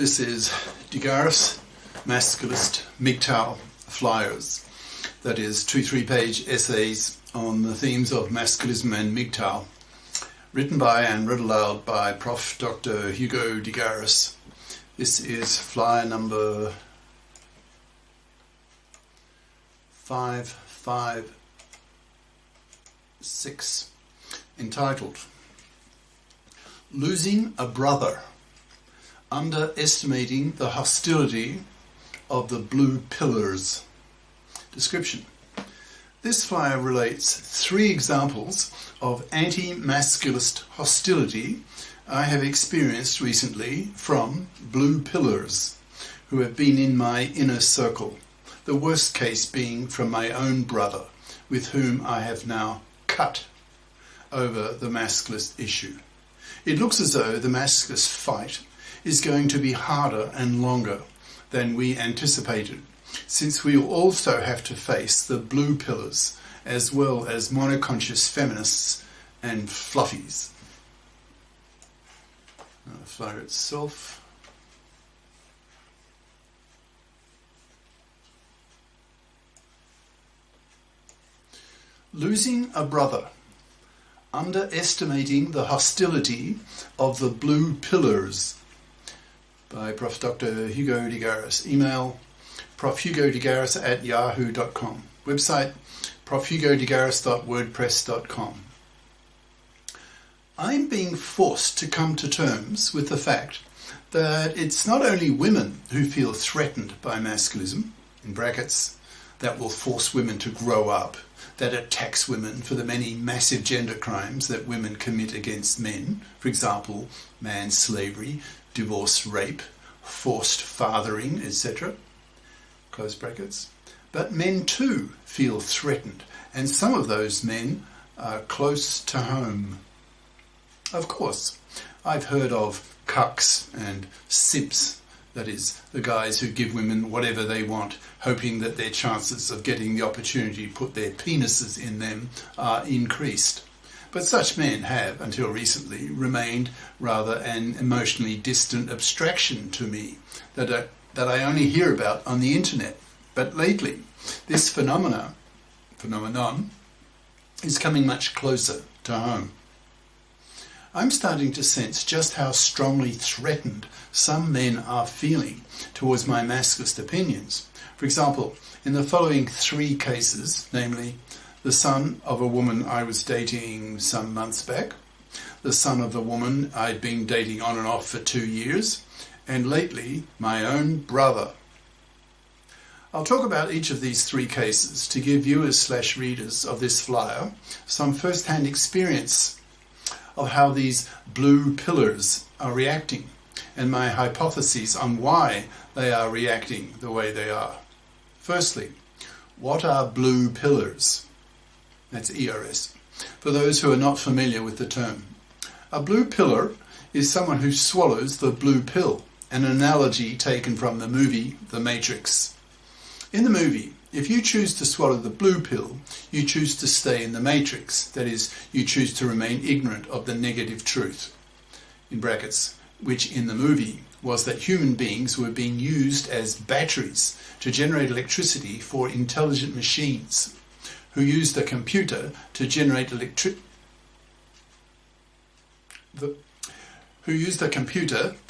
This is Garis, masculist MGTOW flyers. That is 2 3-page essays on the themes of masculism and MGTOW, written by and read aloud by Prof. Dr. Hugo de Garis. This is flyer number 556, entitled Losing a Brother, Underestimating the Hostility of the Blue Pillars. Description. This flyer relates 3 examples of anti-masculist hostility I have experienced recently from blue pillars who have been in my inner circle, the worst case being from my own brother, with whom I have now cut over the masculist issue. It looks as though the masculist fight is going to be harder and longer than we anticipated, since we will also have to face the blue pillars as well as monoconscious feminists and fluffies. Now the flyer itself. Losing a brother, underestimating the hostility of the blue pillars, by Prof. Dr. Hugo de Garis. Email profhugodegaris@yahoo.com. Website profhugodegaris.wordpress.com. I'm being forced to come to terms with the fact that it's not only women who feel threatened by masculism, in brackets, that will force women to grow up, that attacks women for the many massive gender crimes that women commit against men, for example, manslavery, divorce, rape, forced fathering, etc., close brackets. But men too feel threatened, and some of those men are close to home. Of course, I've heard of cucks and simps, that is, the guys who give women whatever they want, hoping that their chances of getting the opportunity to put their penises in them are increased. But such men have, until recently, remained rather an emotionally distant abstraction to me that I only hear about on the internet. But lately, this phenomenon is coming much closer to home. I'm starting to sense just how strongly threatened some men are feeling towards my masculist opinions. For example, in the following 3 cases, namely, the son of a woman I was dating some months back, the son of a woman I'd been dating on and off for 2 years, and lately, my own brother. I'll talk about each of these 3 cases to give viewers/readers of this flyer some first-hand experience of how these blue pillars are reacting and my hypotheses on why they are reacting the way they are. Firstly, what are blue pillars? That's ERS. For those who are not familiar with the term, a blue pillar is someone who swallows the blue pill, an analogy taken from the movie The Matrix. In the movie, if you choose to swallow the blue pill, you choose to stay in the matrix. That is, you choose to remain ignorant of the negative truth, in brackets, which in the movie was that human beings were being used as batteries to generate electricity for intelligent machines, who used a computer to generate the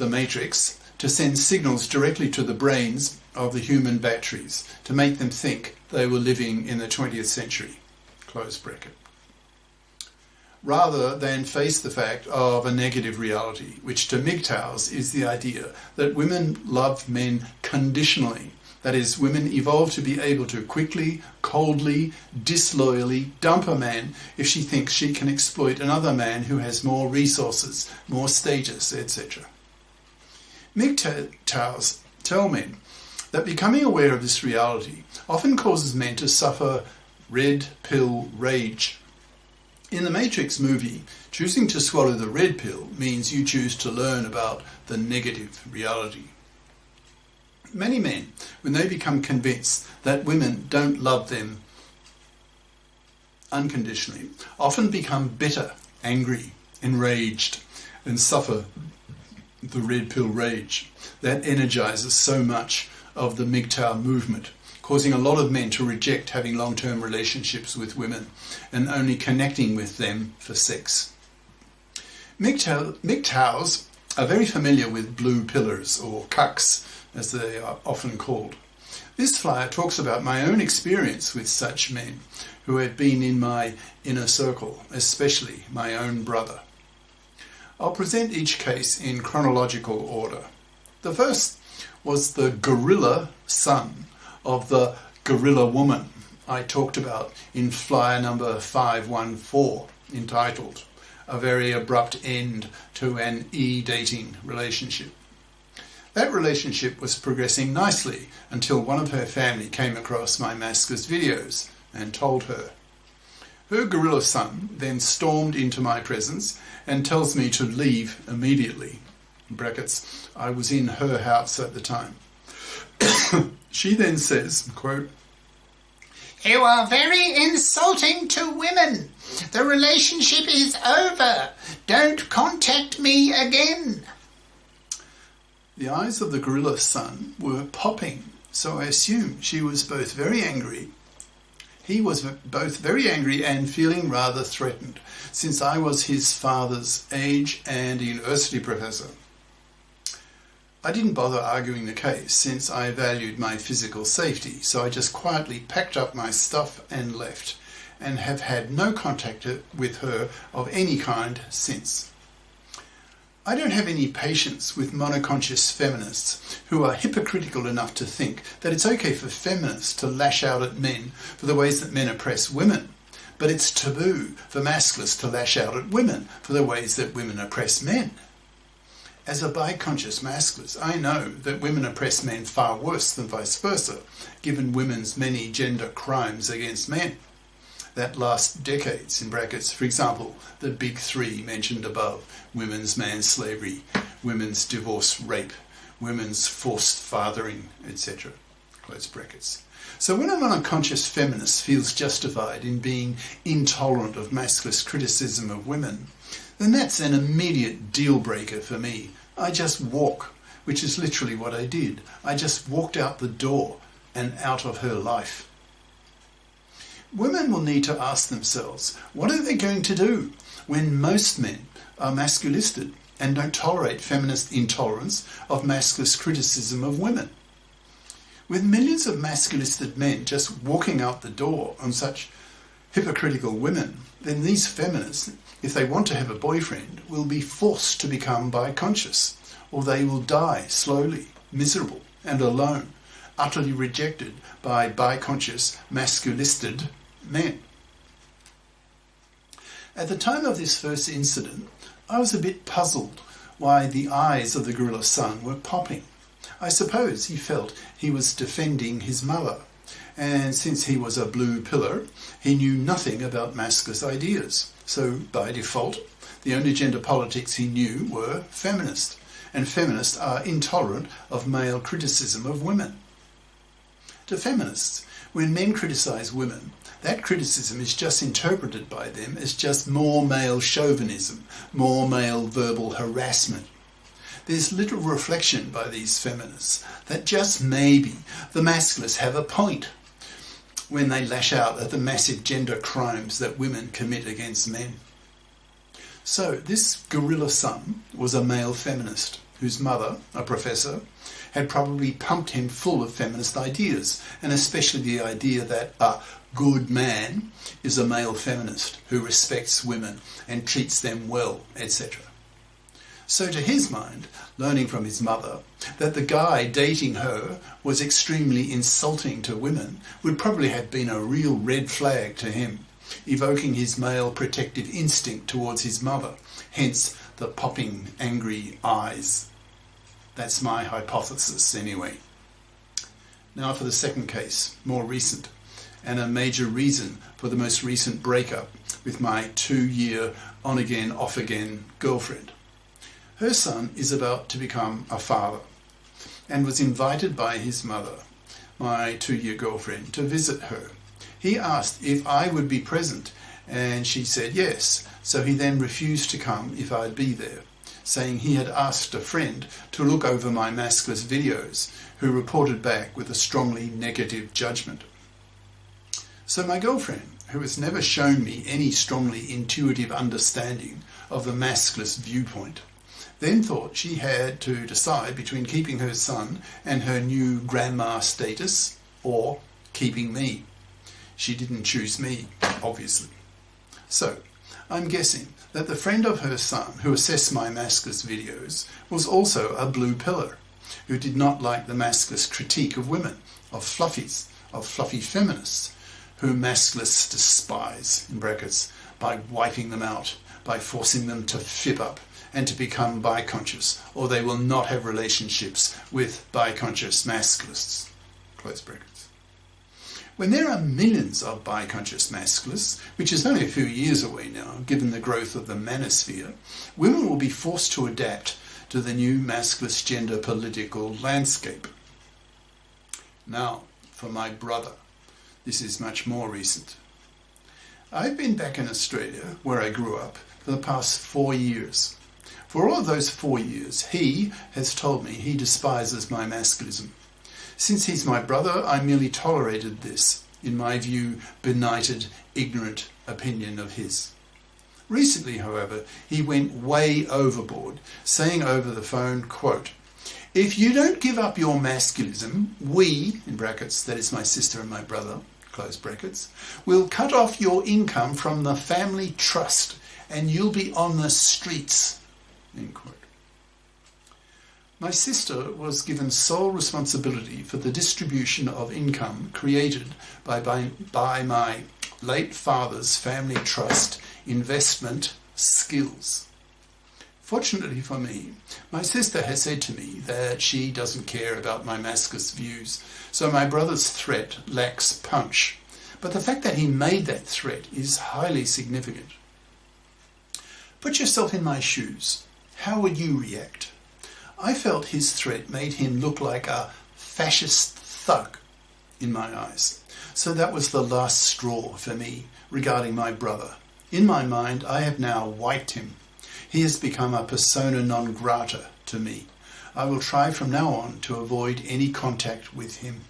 matrix, to send signals directly to the brains of the human batteries to make them think they were living in the 20th century, close bracket, rather than face the fact of a negative reality, which to MGTOWs is the idea that women love men conditionally. That is, women evolve to be able to quickly, coldly, disloyally dump a man if she thinks she can exploit another man who has more resources, more status, etc. MGTOWs tell men that becoming aware of this reality often causes men to suffer red pill rage. In the Matrix movie, choosing to swallow the red pill means you choose to learn about the negative reality. Many men, when they become convinced that women don't love them unconditionally, often become bitter, angry, enraged, and suffer the red pill rage that energizes so much of the MGTOW movement, causing a lot of men to reject having long-term relationships with women and only connecting with them for sex. MGTOWs are very familiar with blue pillars, or cucks as they are often called. This flyer talks about my own experience with such men who have been in my inner circle, especially my own brother. I'll present each case in chronological order. The first was the gorilla son of the gorilla woman I talked about in flyer number 514, entitled A Very Abrupt End to an E-Dating Relationship. That relationship was progressing nicely until one of her family came across my masculist videos and told her. Her gorilla son then stormed into my presence and tells me to leave immediately. In brackets, I was in her house at the time. She then says, quote, "You are very insulting to women. The relationship is over. Don't contact me again." The eyes of the gorilla son were popping, so I assume she was both very angry. He was both very angry and feeling rather threatened, since I was his father's age and university professor. I didn't bother arguing the case, since I valued my physical safety, so I just quietly packed up my stuff and left, and have had no contact with her of any kind since. I don't have any patience with monoconscious feminists who are hypocritical enough to think that it's okay for feminists to lash out at men for the ways that men oppress women, but it's taboo for masculists to lash out at women for the ways that women oppress men. As a bi-conscious masculist, I know that women oppress men far worse than vice versa, given women's many gender crimes against men that last decades, in brackets, for example, the big three mentioned above: women's manslavery, women's divorce rape, women's forced fathering, etc. Close brackets. So when a monoconscious feminist feels justified in being intolerant of masculist criticism of women, then that's an immediate deal breaker for me. I just walk, which is literally what I did. I just walked out the door and out of her life. Women will need to ask themselves, what are they going to do when most men are masculisted and don't tolerate feminist intolerance of masculist criticism of women? With millions of masculisted men just walking out the door on such hypocritical women, then these feminists, if they want to have a boyfriend, will be forced to become bi-conscious, or they will die slowly, miserable and alone, utterly rejected by bi-conscious, masculisted men. At the time of this first incident, I was a bit puzzled why the eyes of the gorilla son were popping. I suppose he felt he was defending his mother, and since he was a blue pillar, he knew nothing about masculist ideas. So, by default, the only gender politics he knew were feminist, and feminists are intolerant of male criticism of women. To feminists, when men criticise women, that criticism is just interpreted by them as just more male chauvinism, more male verbal harassment. There's little reflection by these feminists that just maybe the masculists have a point when they lash out at the massive gender crimes that women commit against men. So this gorilla son was a male feminist whose mother, a professor, had probably pumped him full of feminist ideas, and especially the idea that a good man is a male feminist who respects women and treats them well, etc. So to his mind, learning from his mother that the guy dating her was extremely insulting to women would probably have been a real red flag to him, evoking his male protective instinct towards his mother, hence the popping angry eyes. That's my hypothesis anyway. Now for the second case, more recent, and a major reason for the most recent breakup with my 2-year on-again, off-again girlfriend. Her son is about to become a father and was invited by his mother, my 2-year girlfriend, to visit her. He asked if I would be present and she said yes, so he then refused to come if I'd be there. saying he had asked a friend to look over my masculist videos, who reported back with a strongly negative judgment. So my girlfriend, who has never shown me any strongly intuitive understanding of the masculist viewpoint, then thought she had to decide between keeping her son and her new grandma status or keeping me. She didn't choose me, obviously. So, I'm guessing that the friend of her son who assessed my masculist videos was also a blue pillar, who did not like the masculist critique of women, of fluffies, of fluffy feminists, whom masculists despise, in brackets, by wiping them out, by forcing them to fib up and to become bi-conscious, or they will not have relationships with bi-conscious masculists, close brackets. When there are millions of bi-conscious masculists, which is only a few years away now, given the growth of the manosphere, women will be forced to adapt to the new masculist gender political landscape. Now, for my brother, this is much more recent. I've been back in Australia, where I grew up, for the past 4 years. For all of those 4 years, he has told me he despises my masculism. Since he's my brother, I merely tolerated this, in my view, benighted, ignorant opinion of his. Recently, however, he went way overboard, saying over the phone, quote, "If you don't give up your masculism, we," in brackets, that is my sister and my brother, close brackets, "will cut off your income from the family trust and you'll be on the streets," end quote. My sister was given sole responsibility for the distribution of income created by my late father's family trust investment skills. Fortunately for me, my sister has said to me that she doesn't care about my masculist views, so my brother's threat lacks punch. But the fact that he made that threat is highly significant. Put yourself in my shoes. How would you react? I felt his threat made him look like a fascist thug in my eyes. So that was the last straw for me regarding my brother. In my mind, I have now wiped him. He has become a persona non grata to me. I will try from now on to avoid any contact with him.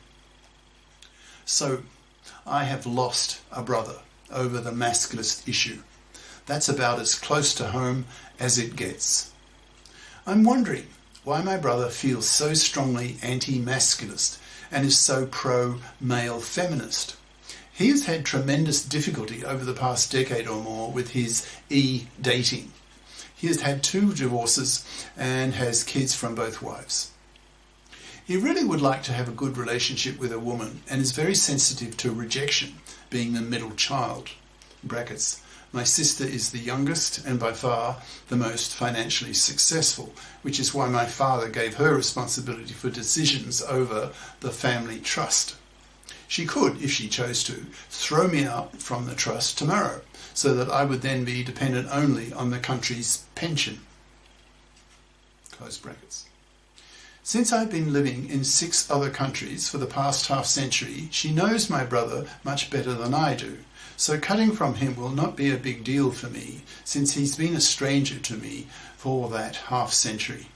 So, I have lost a brother over the masculist issue. That's about as close to home as it gets. I'm wondering why my brother feels so strongly anti-masculist and is so pro-male feminist. He has had tremendous difficulty over the past decade or more with his e-dating. He has had 2 divorces and has kids from both wives. He really would like to have a good relationship with a woman and is very sensitive to rejection, being the middle child. In brackets, my sister is the youngest and by far the most financially successful, which is why my father gave her responsibility for decisions over the family trust. She could, if she chose to, throw me out from the trust tomorrow, so that I would then be dependent only on the country's pension. Close brackets. Since I've been living in 6 other countries for the past half-century, she knows my brother much better than I do. So cutting from him will not be a big deal for me, since he's been a stranger to me for that half-century.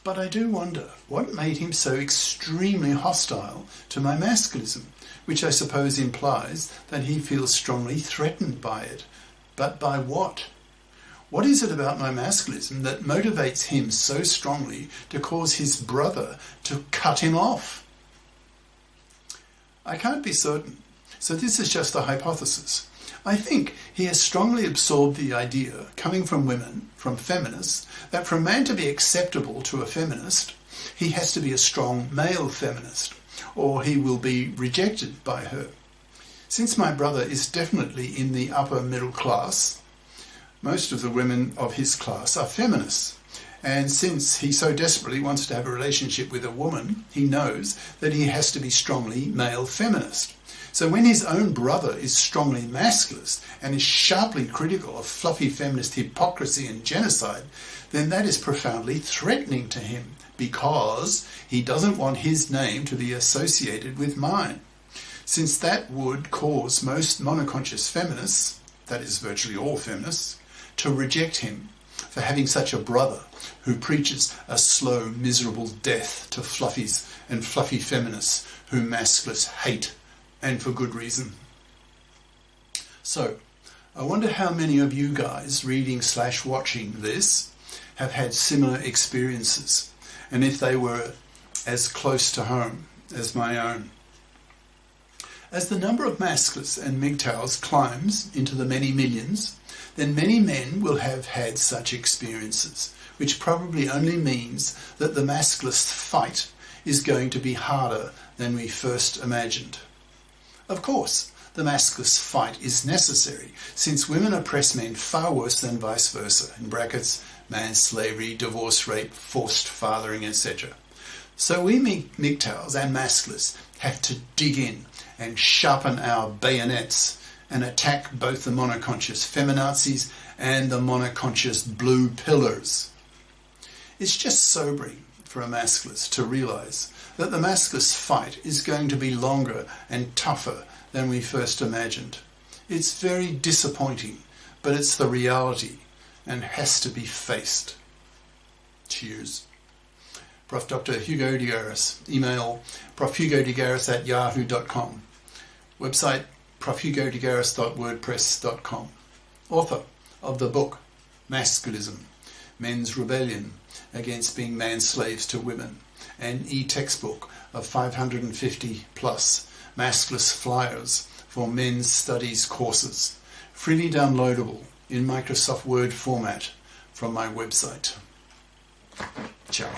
But I do wonder what made him so extremely hostile to my masculism, which I suppose implies that he feels strongly threatened by it. But by what? What is it about my masculism that motivates him so strongly to cause his brother to cut him off? I can't be certain. So this is just a hypothesis. I think he has strongly absorbed the idea, coming from women, from feminists, that for a man to be acceptable to a feminist, he has to be a strong male feminist, or he will be rejected by her. Since my brother is definitely in the upper middle class, most of the women of his class are feminists. And since he so desperately wants to have a relationship with a woman, he knows that he has to be strongly male feminist. So when his own brother is strongly masculist and is sharply critical of fluffy feminist hypocrisy and genocide, then that is profoundly threatening to him, because he doesn't want his name to be associated with mine. Since that would cause most monoconscious feminists, that is virtually all feminists, to reject him. for having such a brother who preaches a slow, miserable death to fluffies and fluffy feminists whom masculists hate, and for good reason. So, I wonder how many of you guys reading/watching this have had similar experiences, and if they were as close to home as my own. As the number of masculists and MGTOWs climbs into the many millions, then many men will have had such experiences, which probably only means that the masculist fight is going to be harder than we first imagined. Of course, the masculist fight is necessary, since women oppress men far worse than vice versa, in brackets, manslavery, divorce rate, forced fathering, etc. So we MGTOWs and masculists have to dig in and sharpen our bayonets and attack both the monoconscious feminazis and the monoconscious blue pillars. It's just sobering for a masculist to realise that the masculist fight is going to be longer and tougher than we first imagined. It's very disappointing, but it's the reality and has to be faced. Cheers. Prof. Dr. Hugo de Garis. Email profhugodegaris@yahoo.com. Website profhugodegaris.wordpress.com. Author of the book Masculism, Men's Rebellion Against Being Man-Slaves to Women, an e-textbook of 550 plus masculist flyers for men's studies courses, freely downloadable in Microsoft Word format from my website. Ciao.